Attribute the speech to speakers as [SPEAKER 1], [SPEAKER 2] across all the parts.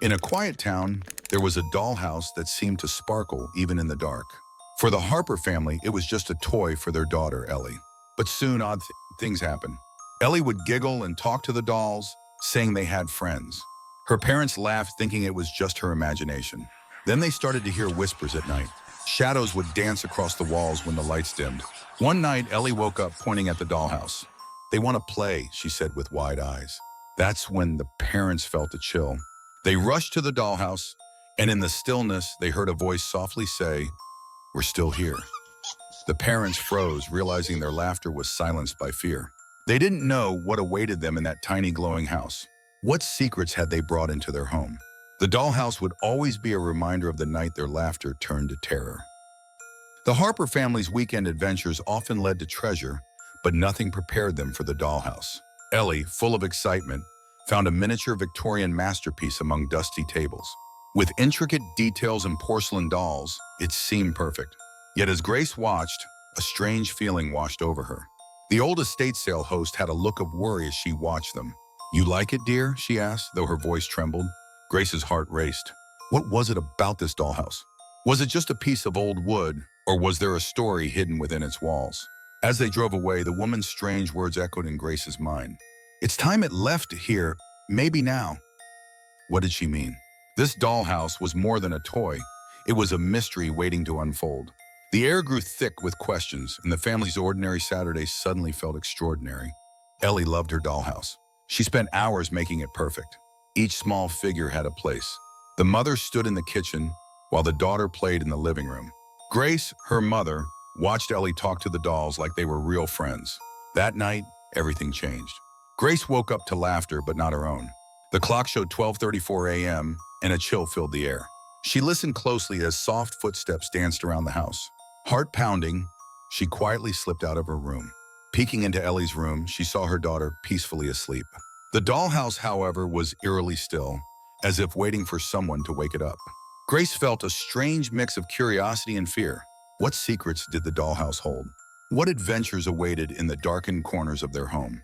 [SPEAKER 1] In a quiet town, there was a dollhouse that seemed to sparkle even in the dark. For the Harper family, it was just a toy for their daughter, Ellie. But soon things happened. Ellie would giggle and talk to the dolls, saying they had friends. Her parents laughed, thinking it was just her imagination. Then they started to hear whispers at night. Shadows would dance across the walls when the lights dimmed. One night, Ellie woke up pointing at the dollhouse. "They want to play," she said with wide eyes. That's when the parents felt a chill. They rushed to the dollhouse, and in the stillness, they heard a voice softly say, "We're still here." The parents froze, realizing their laughter was silenced by fear. They didn't know what awaited them in that tiny glowing house. What secrets had they brought into their home? The dollhouse would always be a reminder of the night their laughter turned to terror. The Harper family's weekend adventures often led to treasure, but nothing prepared them for the dollhouse. Ellie, full of excitement, found a miniature Victorian masterpiece among dusty tables. With intricate details and porcelain dolls, it seemed perfect. Yet as Grace watched, a strange feeling washed over her. The old estate sale host had a look of worry as she watched them. "You like it, dear?" she asked, though her voice trembled. Grace's heart raced. What was it about this dollhouse? Was it just a piece of old wood, or was there a story hidden within its walls? As they drove away, the woman's strange words echoed in Grace's mind. "It's time it left here, maybe now." What did she mean? This dollhouse was more than a toy. It was a mystery waiting to unfold. The air grew thick with questions, and the family's ordinary Saturday suddenly felt extraordinary. Ellie loved her dollhouse. She spent hours making it perfect. Each small figure had a place. The mother stood in the kitchen, while the daughter played in the living room. Grace, her mother, watched Ellie talk to the dolls like they were real friends. That night, everything changed. Grace woke up to laughter, but not her own. The clock showed 12:34 a.m., and a chill filled the air. She listened closely as soft footsteps danced around the house. Heart pounding, she quietly slipped out of her room. Peeking into Ellie's room, she saw her daughter peacefully asleep. The dollhouse, however, was eerily still, as if waiting for someone to wake it up. Grace felt a strange mix of curiosity and fear. What secrets did the dollhouse hold? What adventures awaited in the darkened corners of their home?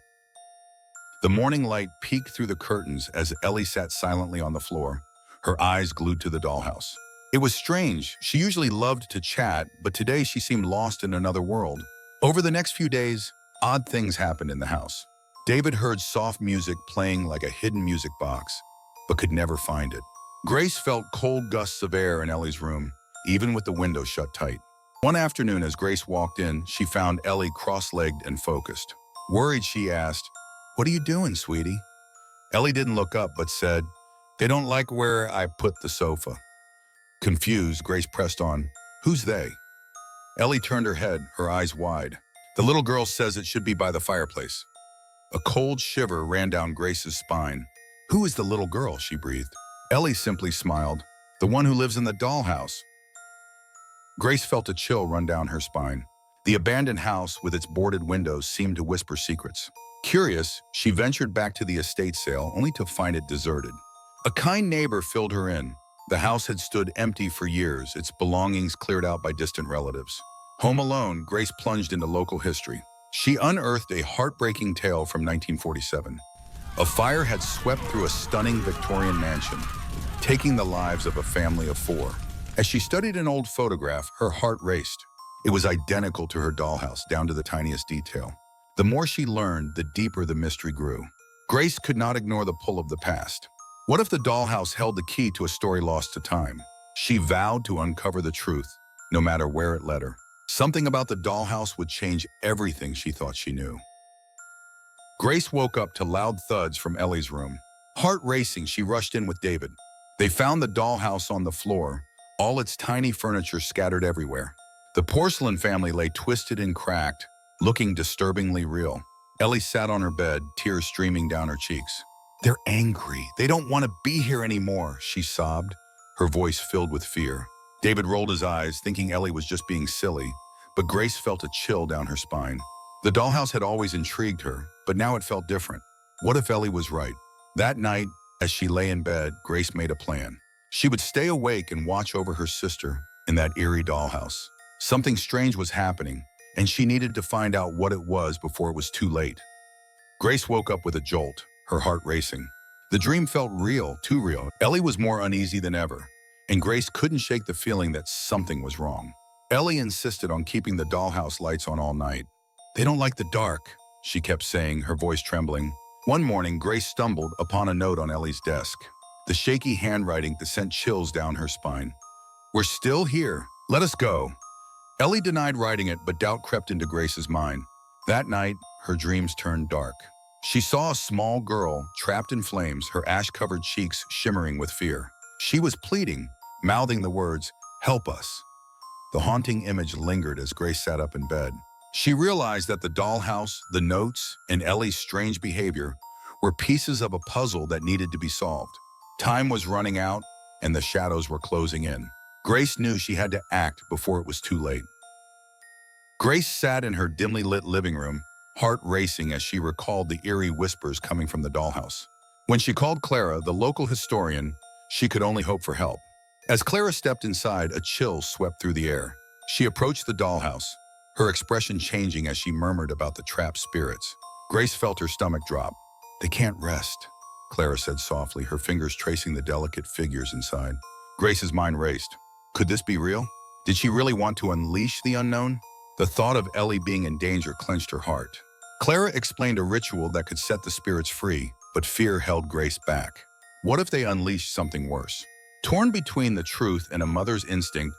[SPEAKER 1] The morning light peeked through the curtains as Ellie sat silently on the floor, her eyes glued to the dollhouse. It was strange. She usually loved to chat, but today she seemed lost in another world. Over the next few days, odd things happened in the house. David heard soft music playing like a hidden music box, but could never find it. Grace felt cold gusts of air in Ellie's room, even with the window shut tight. One afternoon, as Grace walked in, she found Ellie cross-legged and focused. Worried, she asked, "What are you doing, sweetie?" Ellie didn't look up, but said, "They don't like where I put the sofa." Confused, Grace pressed on, "Who's they?" Ellie turned her head, her eyes wide. "The little girl says it should be by the fireplace." A cold shiver ran down Grace's spine. "Who is the little girl?" she breathed. Ellie simply smiled. "The one who lives in the dollhouse." Grace felt a chill run down her spine. The abandoned house with its boarded windows seemed to whisper secrets. Curious, she ventured back to the estate sale only to find it deserted. A kind neighbor filled her in. The house had stood empty for years, its belongings cleared out by distant relatives. Home alone, Grace plunged into local history. She unearthed a heartbreaking tale from 1947. A fire had swept through a stunning Victorian mansion, taking the lives of a family of 4. As she studied an old photograph, her heart raced. It was identical to her dollhouse, down to the tiniest detail. The more she learned, the deeper the mystery grew. Grace could not ignore the pull of the past. What if the dollhouse held the key to a story lost to time? She vowed to uncover the truth, no matter where it led her. Something about the dollhouse would change everything she thought she knew. Grace woke up to loud thuds from Ellie's room. Heart racing, she rushed in with David. They found the dollhouse on the floor, all its tiny furniture scattered everywhere. The porcelain family lay twisted and cracked, looking disturbingly real. Ellie sat on her bed, tears streaming down her cheeks. "They're angry. They don't want to be here anymore," she sobbed, her voice filled with fear. David rolled his eyes, thinking Ellie was just being silly, but Grace felt a chill down her spine. The dollhouse had always intrigued her, but now it felt different. What if Ellie was right? That night, as she lay in bed, Grace made a plan. She would stay awake and watch over her sister in that eerie dollhouse. Something strange was happening, and she needed to find out what it was before it was too late. Grace woke up with a jolt, her heart racing. The dream felt real, too real. Ellie was more uneasy than ever, and Grace couldn't shake the feeling that something was wrong. Ellie insisted on keeping the dollhouse lights on all night. "They don't like the dark," she kept saying, her voice trembling. One morning, Grace stumbled upon a note on Ellie's desk. The shaky handwriting that sent chills down her spine. "We're still here. Let us go." Ellie denied writing it, but doubt crept into Grace's mind. That night, her dreams turned dark. She saw a small girl trapped in flames, her ash-covered cheeks shimmering with fear. She was pleading, mouthing the words, "Help us." The haunting image lingered as Grace sat up in bed. She realized that the dollhouse, the notes, and Ellie's strange behavior were pieces of a puzzle that needed to be solved. Time was running out, and the shadows were closing in. Grace knew she had to act before it was too late. Grace sat in her dimly lit living room, heart racing as she recalled the eerie whispers coming from the dollhouse. When she called Clara, the local historian, she could only hope for help. As Clara stepped inside, a chill swept through the air. She approached the dollhouse, her expression changing as she murmured about the trapped spirits. Grace felt her stomach drop. "They can't rest," Clara said softly, her fingers tracing the delicate figures inside. Grace's mind raced. Could this be real? Did she really want to unleash the unknown? The thought of Ellie being in danger clenched her heart. Clara explained a ritual that could set the spirits free, but fear held Grace back. What if they unleashed something worse? Torn between the truth and a mother's instinct,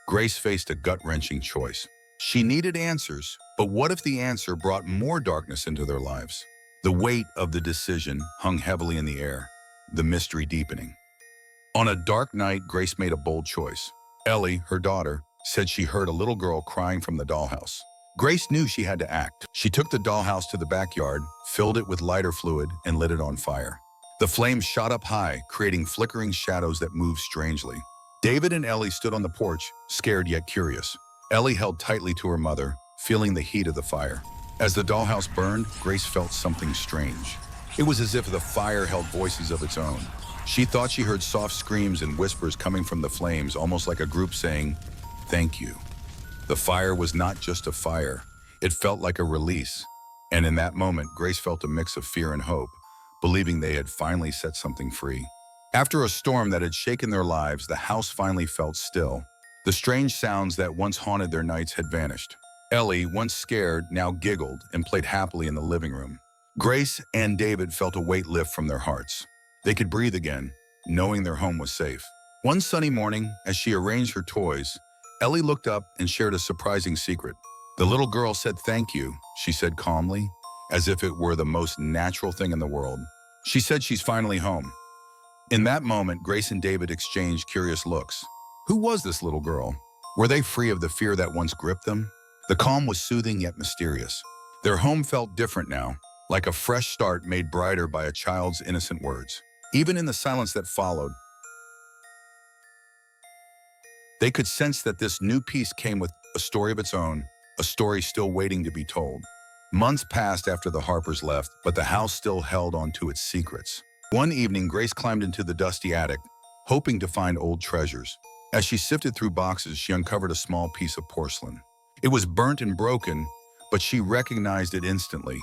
[SPEAKER 1] Grace faced a gut-wrenching choice. She needed answers, but what if the answer brought more darkness into their lives? The weight of the decision hung heavily in the air, the mystery deepening. On a dark night, Grace made a bold choice. Ellie, her daughter, said she heard a little girl crying from the dollhouse. Grace knew she had to act. She took the dollhouse to the backyard, filled it with lighter fluid, and lit it on fire. The flames shot up high, creating flickering shadows that moved strangely. David and Ellie stood on the porch, scared yet curious. Ellie held tightly to her mother, feeling the heat of the fire. As the dollhouse burned, Grace felt something strange. It was as if the fire held voices of its own. She thought she heard soft screams and whispers coming from the flames, almost like a group saying, "Thank you." The fire was not just a fire. It felt like a release. And in that moment, Grace felt a mix of fear and hope, believing they had finally set something free. After a storm that had shaken their lives, the house finally felt still. The strange sounds that once haunted their nights had vanished. Ellie, once scared, now giggled and played happily in the living room. Grace and David felt a weight lift from their hearts. They could breathe again, knowing their home was safe. One sunny morning, as she arranged her toys, Ellie looked up and shared a surprising secret. "The little girl said thank you," she said calmly, as if it were the most natural thing in the world. "She said she's finally home." In that moment, Grace and David exchanged curious looks. Who was this little girl? Were they free of the fear that once gripped them? The calm was soothing yet mysterious. Their home felt different now, like a fresh start made brighter by a child's innocent words. Even in the silence that followed, they could sense that this new piece came with a story of its own, a story still waiting to be told. Months passed after the Harpers left, but the house still held on to its secrets. One evening, Grace climbed into the dusty attic, hoping to find old treasures. As she sifted through boxes, she uncovered a small piece of porcelain. It was burnt and broken, but she recognized it instantly.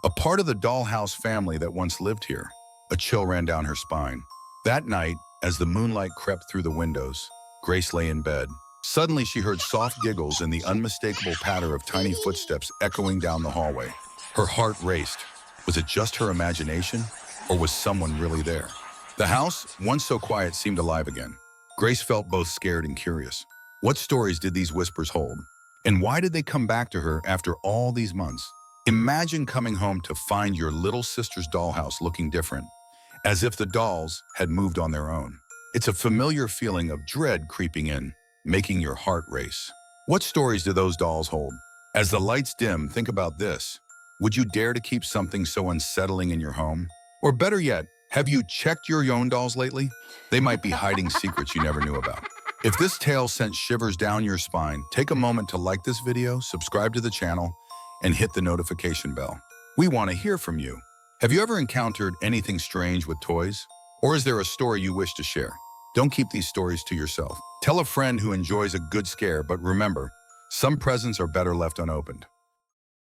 [SPEAKER 1] A part of the Dollhouse family that once lived here. A chill ran down her spine. That night, as the moonlight crept through the windows, Grace lay in bed. Suddenly, she heard soft giggles and the unmistakable patter of tiny footsteps echoing down the hallway. Her heart raced. Was it just her imagination, or was someone really there? The house, once so quiet, seemed alive again. Grace felt both scared and curious. What stories did these whispers hold? And why did they come back to her after all these months? Imagine coming home to find your little sister's dollhouse looking different, as if the dolls had moved on their own. It's a familiar feeling of dread creeping in, making your heart race. What stories do those dolls hold? As the lights dim, think about this. Would you dare to keep something so unsettling in your home? Or better yet, have you checked your own dolls lately? They might be hiding secrets you never knew about. If this tale sent shivers down your spine, take a moment to like this video, subscribe to the channel, and hit the notification bell. We want to hear from you. Have you ever encountered anything strange with toys? Or is there a story you wish to share? Don't keep these stories to yourself. Tell a friend who enjoys a good scare, but remember, some presents are better left unopened.